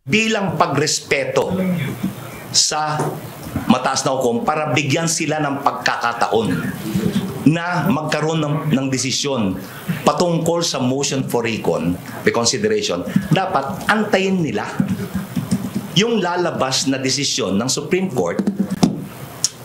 bilang pagrespeto sa mataas na hukom para bigyan sila ng pagkakataon na magkaroon ng desisyon patungkol sa motion for reconsideration. Dapat antayin nila yung lalabas na desisyon ng Supreme Court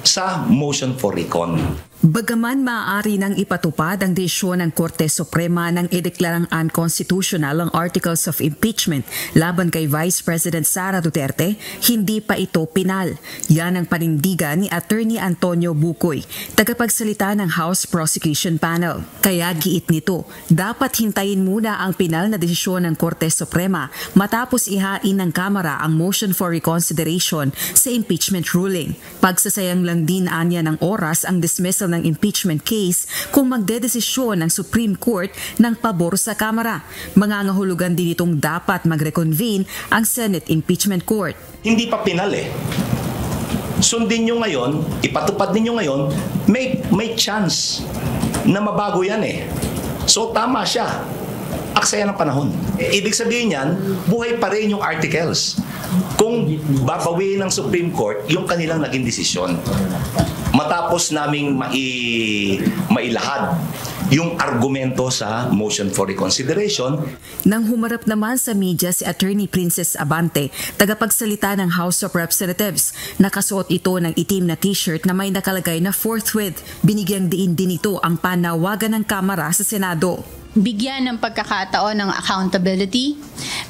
sa motion for recon. Bagaman maaari nang ipatupad ang desisyon ng Korte Suprema ng ideklarang unconstitutional ang Articles of Impeachment laban kay Vice President Sara Duterte, hindi pa ito pinal. Yan ang panindigan ni Attorney Antonio Bucoy, tagapagsalita ng House Prosecution Panel. Kaya giit nito, dapat hintayin muna ang pinal na desisyon ng Korte Suprema matapos ihain ng Kamara ang motion for reconsideration sa impeachment ruling. Pagsasayang lang din anya ng oras ang dismissal ng impeachment case kung magdedesisyon ng Supreme Court ng pabor sa Kamara. Mangangahulugan din itong dapat magreconvene ang Senate Impeachment Court. Hindi pa pinal eh. Sundin nyo ngayon, ipatupad ninyo ngayon, may chance na mabago yan eh. So tama siya. Aksaya ng panahon. Ibig sabihin yan, buhay pa rin yung articles. Kung babawiin ng Supreme Court yung kanilang naging desisyon. Matapos naming mailahad yung argumento sa motion for reconsideration. Nang humarap naman sa media si Attorney Princess Abante, tagapagsalita ng House of Representatives, nakasuot ito ng itim na t-shirt na may nakalagay na forthwith. Binigyang diin din ito ang panawagan ng Kamara sa Senado. Bigyan ng pagkakataon ng accountability,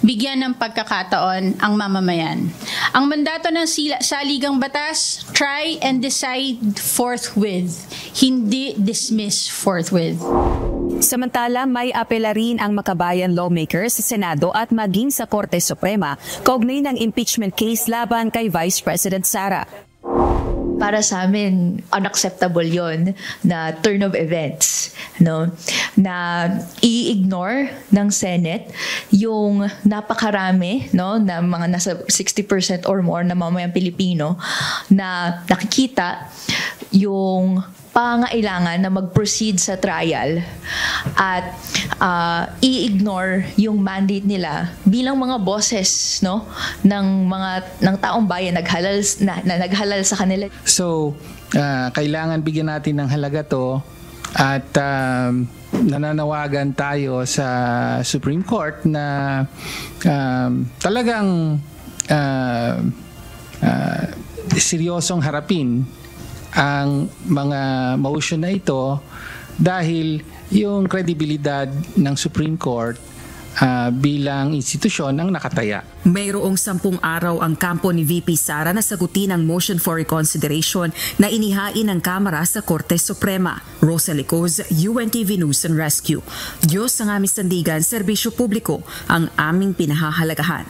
bigyan ng pagkakataon ang mamamayan. Ang mandato ng saligang batas, try and decide forthwith, hindi dismiss forthwith. Samantala, may apela rin ang makabayan lawmakers sa Senado at maging sa Korte Suprema kaugnay ng impeachment case laban kay Vice President Sara. Para sa amin, unacceptable yon na turn of events, no? Na i-ignore ng Senate yung napakarami, no, na mga nasa 60% or more na mamamayang Pilipino na nakikita yung pangailangan na mag-proceed sa trial at i-ignore yung mandate nila bilang mga boses, no, ng taong bayan naghalal sa kanila. So kailangan bigyan natin ng halaga to at nananawagan tayo sa Supreme Court na talagang seryosong harapin ang mga motion na ito dahil yung kredibilidad ng Supreme Court bilang institusyon ang nakataya. Mayroong 10 araw ang kampo ni VP Sara na sagutin ang motion for reconsideration na inihain ng Kamara sa Korte Suprema. Rosa Licoz, UNTV News and Rescue. Diyos ang aming sandigan, serbisyo publiko ang aming pinahahalagahan.